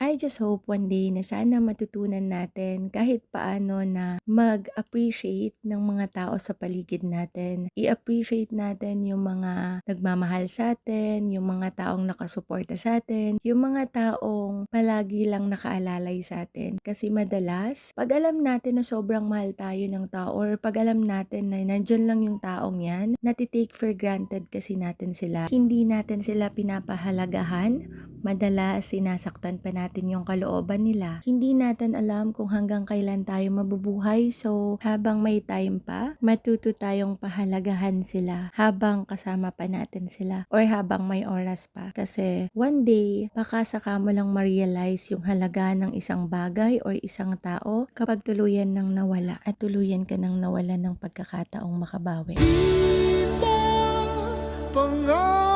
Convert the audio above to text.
I just hope one day na sana matutunan natin kahit paano na mag-appreciate ng mga tao sa paligid natin. I-appreciate natin yung mga nagmamahal sa atin, yung mga taong nakasuporta sa atin, yung mga taong palagi lang nakaalalay sa atin. Kasi madalas, pag alam natin na sobrang mahal tayo ng tao or pag alam natin na nandyan lang yung taong yan, natitake for granted kasi natin sila. Hindi natin sila pinapahalagahan. Madalas sinasaktan pa natin yung kalooban nila. Hindi natin alam kung hanggang kailan tayo mabubuhay. So, habang may time pa, matuto tayong pahalagahan sila habang kasama pa natin sila or habang may oras pa. Kasi one day, baka saka mo lang ma-realize yung halaga ng isang bagay or isang tao kapag tuluyan nang nawala at tuluyan ka nang nawala ng pagkakataong makabawi. Di mo pangarap